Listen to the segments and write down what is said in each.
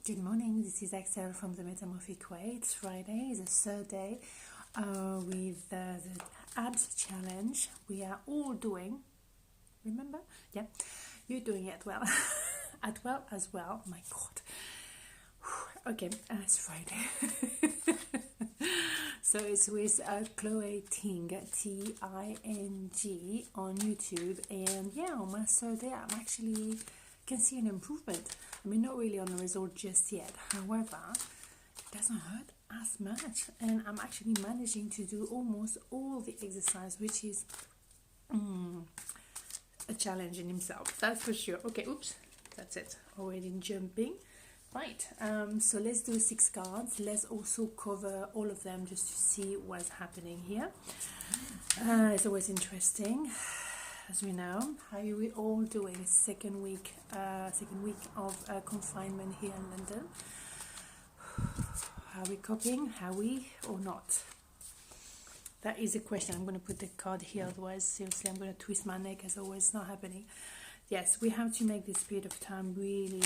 Good morning, this is Axelle from the Metamorphic Way. It's Friday, it's the third day with the abs challenge. We are all doing, remember? Yeah, you're doing it well. At well as well, my God. Okay, it's Friday. So it's with Chloe Ting, Ting, on YouTube. And yeah, on my third day, I'm actually can see an improvement. I mean, not really on the result just yet. However, it doesn't hurt as much. And I'm actually managing to do almost all the exercise, which is a challenge in himself. That's for sure. Okay, oops. That's it. Already jumping. Right, so let's do 6 cards. Let's also cover all of them just to see what's happening here. It's always interesting, as we know. How are we all doing? Second week of confinement here in London. Are we coping? Are we or not? That is a question. I'm going to put the card here, otherwise seriously I'm going to twist my neck as always. It's not happening. Yes, we have to make this period of time really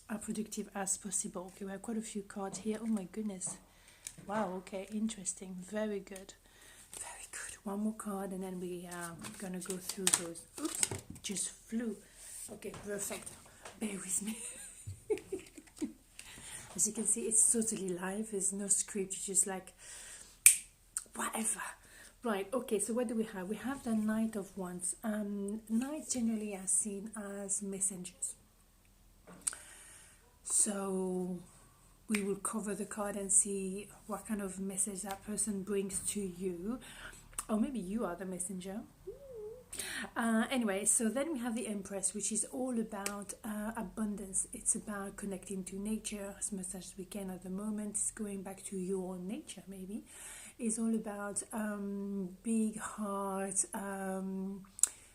as productive as possible. Okay, we have quite a few cards here. Oh my goodness. Wow, okay, interesting. Very good. Very good. One more card and then we are gonna go through those. Oops, just flew. Okay, perfect. Bear with me. As you can see, it's totally live. There's no script, it's just like whatever. Right, okay, so what do we have? We have the Knight of Wands. Knights generally are seen as messengers. So we will cover the card and see what kind of message that person brings to you. Or maybe you are the messenger. Anyway, so then we have the Empress, which is all about abundance. It's about connecting to nature as much as we can at the moment. It's going back to your own nature, maybe. It's all about big heart,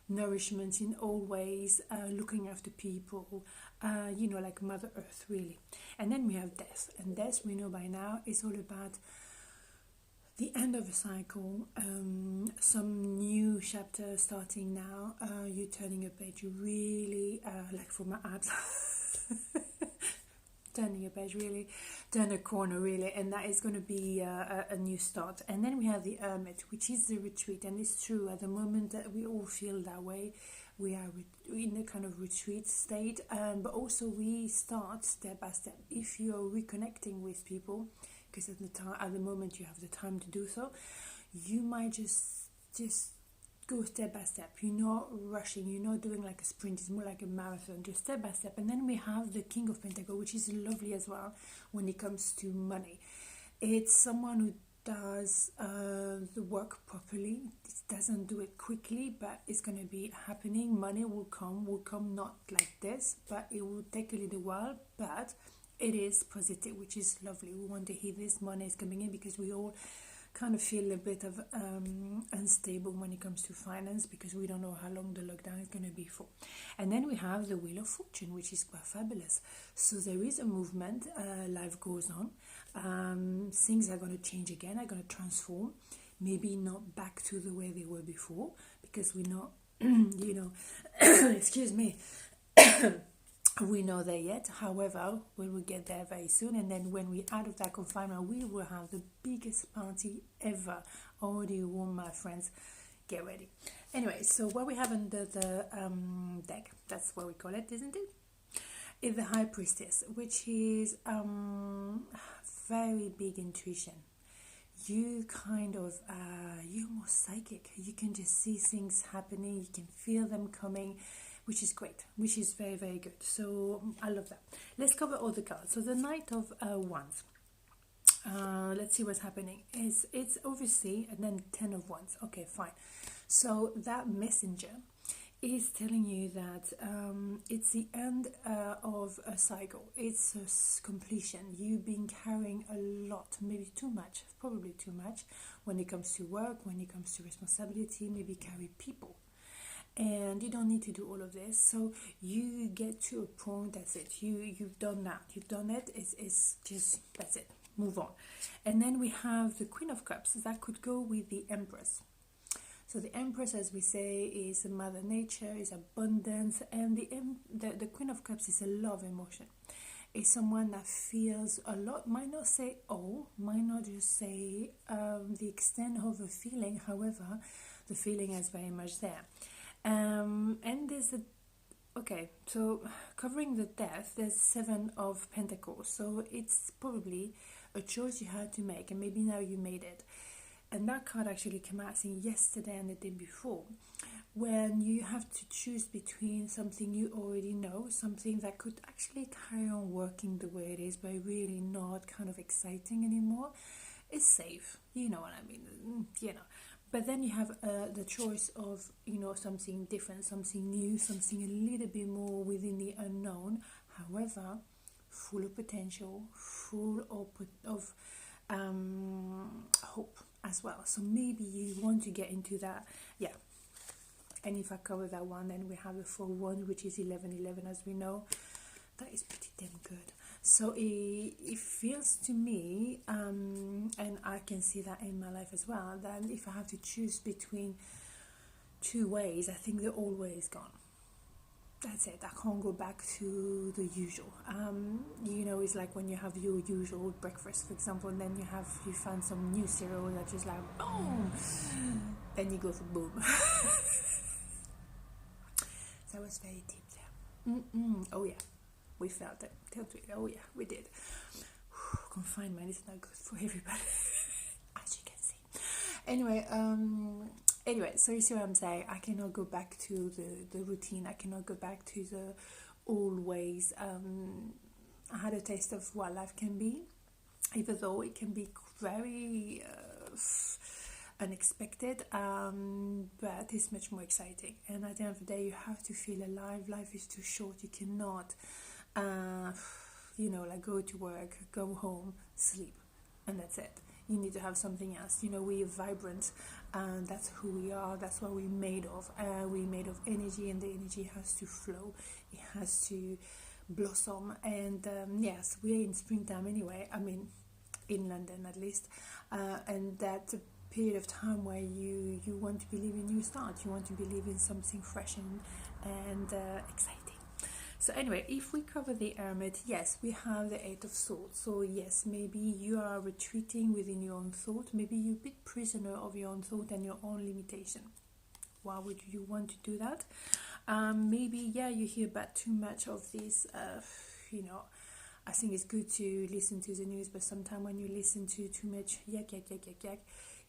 nourishment in all ways, looking after people, like Mother Earth, really. And then we have death. And death, we know by now, is all about the end of a cycle, some new chapter starting now, you turning a page, really, like for my abs, turning a page, really, turn a corner, really, and that is going to be a new start. And then we have the Hermit, which is the retreat, and it's true, at the moment that we all feel that way, we are in a kind of retreat state, but also we start step by step. If you're reconnecting with people, because at the moment you have the time to do so, you might just go step by step. You're not rushing, you're not doing like a sprint, it's more like a marathon, just step by step. And then we have the King of Pentacles, which is lovely as well when it comes to money. It's someone who does the work properly. It doesn't do it quickly, but it's going to be happening. Money will come not like this, but it will take a little while, but it is positive, which is lovely. We want to hear this money is coming in because we all kind of feel a bit of unstable when it comes to finance, because we don't know how long the lockdown is going to be for. And then we have the Wheel of Fortune, which is quite fabulous. So there is a movement, life goes on, things are going to change again, are going to transform, maybe not back to the way they were before, because we're not, excuse me, we know that yet. However, we will get there very soon, and then when we're out of that confinement, we will have the biggest party ever. Already warm, my friends, get ready. Anyway, so what we have under the deck, that's what we call it, isn't it? Is the High Priestess, which is very big intuition. You kind of you're more psychic. You can just see things happening, you can feel them coming, which is great, which is very, very good. So I love that. Let's cover all the cards. So the Knight of Wands. Let's see what's happening. It's obviously, and then 10 of Wands. Okay, fine. So that messenger is telling you that it's the end of a cycle. It's a completion. You've been carrying a lot, maybe too much, probably too much, when it comes to work, when it comes to responsibility, maybe carry people. And you don't need to do all of this, so you get to a point, that's it, you've done that, you've done it, it's just, that's it, move on. And then we have the Queen of Cups, that could go with the Empress. So the Empress, as we say, is Mother Nature, is abundance, and the Queen of Cups is a love emotion. It's someone that feels a lot, might not say all, might not just say the extent of a feeling, however, the feeling is very much there. And there's a, okay, so covering the death, there's 7 of Pentacles, so it's probably a choice you had to make, and maybe now you made it. And that card actually came out saying yesterday and the day before, when you have to choose between something you already know, something that could actually carry on working the way it is, but really not kind of exciting anymore. It's safe, you know what I mean, you know. But then you have the choice of, you know, something different, something new, something a little bit more within the unknown. However, full of potential, full of hope as well. So maybe you want to get into that, yeah. And if I cover that one, then we have the full one, which is 1111, as we know. That is pretty damn good. So it feels to me, and I can see that in my life as well, that if I have to choose between 2 ways, I think they're always gone. That's it. I can't go back to the usual. You know, it's like when you have your usual breakfast, for example, and then you find some new cereal that's just like boom, then you go for boom. That was very deep there. Oh yeah, we felt it. Oh yeah, we did. Confinement is not good for everybody, as you can see. Anyway, so you see what I'm saying. I cannot go back to the routine. I cannot go back to the old ways. I had a taste of what life can be, even though it can be very unexpected, but it's much more exciting. And at the end of the day, you have to feel alive. Life is too short. You cannot you know, like go to work, go home, sleep, and that's it. You need to have something else. You know, we're vibrant, and that's who we are. That's what we're made of. We're made of energy, and the energy has to flow. It has to blossom. And yes, we're in springtime anyway. I mean, in London at least, and that period of time where you want to believe in new start. You want to believe in something fresh and exciting. So anyway, if we cover the Hermit, yes, we have the 8 of Swords. So yes, maybe you are retreating within your own thought. Maybe you're a bit prisoner of your own thought and your own limitation. Why would you want to do that? Maybe, yeah, you hear about too much of this, you know, I think it's good to listen to the news, but sometimes when you listen to too much yak,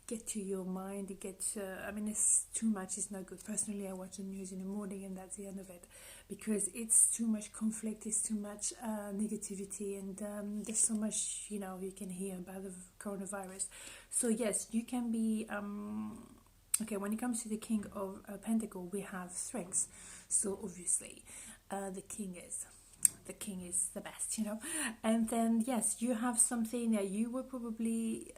get to your mind, it gets, I mean, it's too much, it's not good. Personally, I watch the news in the morning and that's the end of it, because it's too much conflict, it's too much negativity, and there's so much, you know, you can hear about the coronavirus. So yes, you can be, okay, when it comes to the King of Pentacle, we have strengths. So obviously, the king is the best, you know. And then yes, you have something that you were probably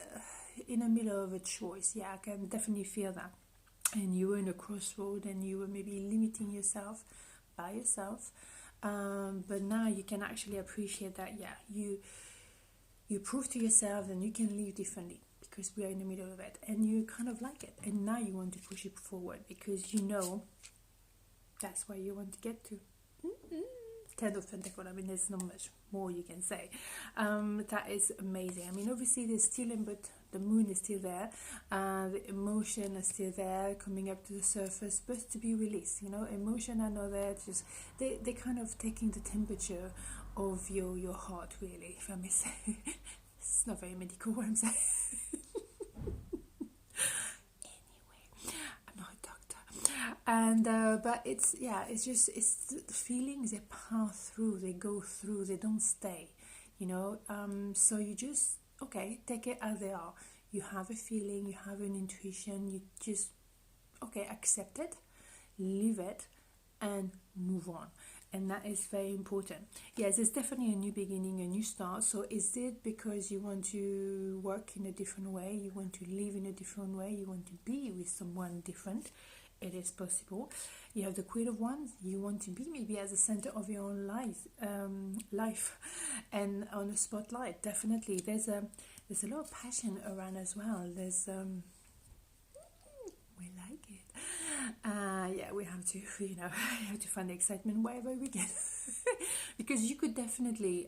in the middle of a choice. Yeah, I can definitely feel that. And you were in a crossroad, and you were maybe limiting yourself by yourself. But now you can actually appreciate that. Yeah, you prove to yourself that you can live differently, because we are in the middle of it, and you kind of like it. And now you want to push it forward, because you know that's where you want to get to. 10 of Pentacles, I mean, there's not much more you can say. That is amazing. I mean, obviously there's still, but the moon is still there. The emotion is still there, coming up to the surface, but to be released, you know. Emotion, I know that just, they kind of taking the temperature of your heart, really, if I may say. It's not very medical what I'm saying. And but it's, yeah, it's just, it's the feelings, they pass through, they go through, they don't stay, you know. So you just, okay, take it as they are. You have a feeling, you have an intuition, you just, okay, accept it, leave it, and move on. And that is very important. Yes, it's definitely a new beginning, a new start. So is it because you want to work in a different way, you want to live in a different way, you want to be with someone different? It is possible. You have the Queen of Wands. You want to be maybe at the center of your own life, and on the spotlight. Definitely, there's a lot of passion around as well. There's we like it. Yeah, we have to, we have to find the excitement wherever we can. Because you could definitely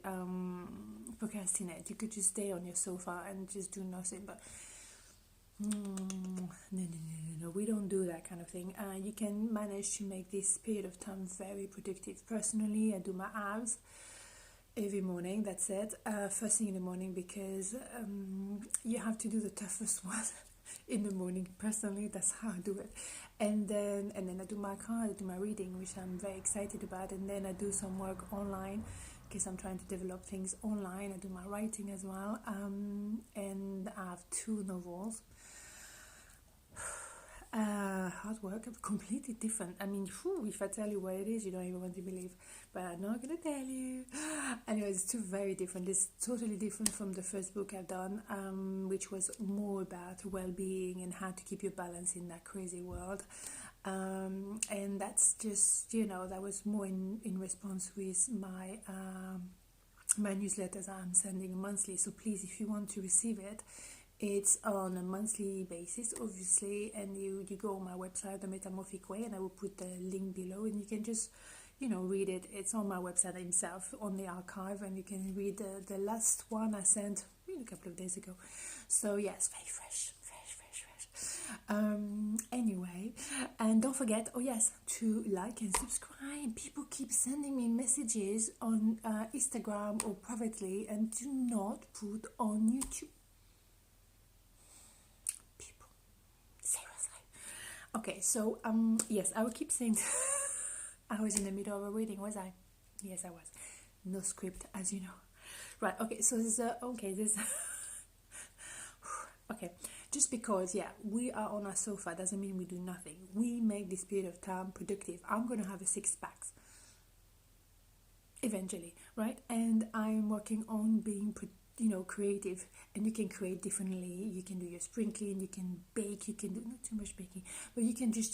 procrastinate. You could just stay on your sofa and just do nothing. But no, we don't do that kind of thing. You can manage to make this period of time very productive. Personally, I do my abs every morning. That's it. First thing in the morning, because you have to do the toughest one in the morning. Personally, that's how I do it. And then I do my card, I do my reading, which I'm very excited about, and then I do some work online because I'm trying to develop things online. I do my writing as well, and I have 2 novels. Hard work, completely different. I mean, if I tell you what it is, you don't even want to believe, but I'm not gonna tell you. Anyway, it's 2 very different. It's totally different from the first book I've done, which was more about well-being and how to keep your balance in that crazy world. And that's just, that was more in response with my newsletters I'm sending monthly. So please, if you want to receive it, it's on a monthly basis, obviously, and you go on my website, The Metamorphic Way, and I will put the link below, and you can just, read it. It's on my website itself, on the archive, and you can read the last one I sent a couple of days ago. So yes, very fresh. Anyway, and don't forget, oh yes, to like and subscribe. People keep sending me messages on Instagram or privately, and do not put on YouTube. Okay, so yes, I will keep saying I was in the middle of a reading, was I? Yes, I was. No script, as you know. Right, okay, so this okay, just because, yeah, we are on our sofa doesn't mean we do nothing. We make this period of time productive. I'm going to have a 6-pack eventually, right? And I'm working on being creative, and you can create differently. You can do your spring clean, you can bake, you can do not too much baking, but you can just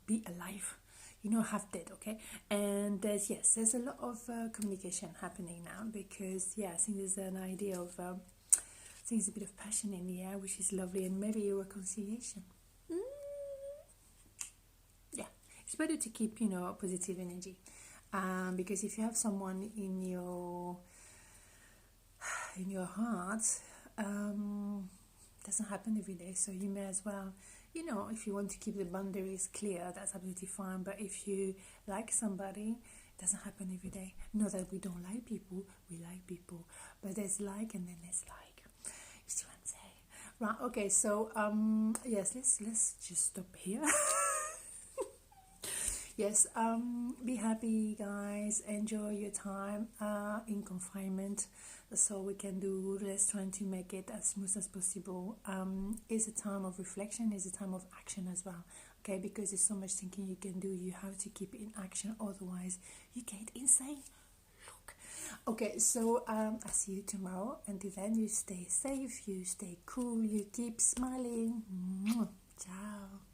be alive, half dead. Okay, and there's a lot of communication happening now, because I think there's an idea of I think there's a bit of passion in the air, which is lovely, and maybe a reconciliation. Yeah, it's better to keep positive energy, because if you have someone in your heart, doesn't happen every day, so you may as well, if you want to keep the boundaries clear, that's absolutely fine. But if you like somebody, it doesn't happen every day. Not that we don't like people, we like people, but there's like and then there's like, you see what I'm saying? Right, okay, so yes, let's just stop here. Yes, be happy, guys. Enjoy your time in confinement. That's all we can do. Let's try to make it as smooth as possible. It's a time of reflection. It's a time of action as well. Okay, because there's so much thinking you can do. You have to keep it in action. Otherwise, you get insane. Look. Okay, so I'll see you tomorrow. Until then, you stay safe. You stay cool. You keep smiling. Ciao.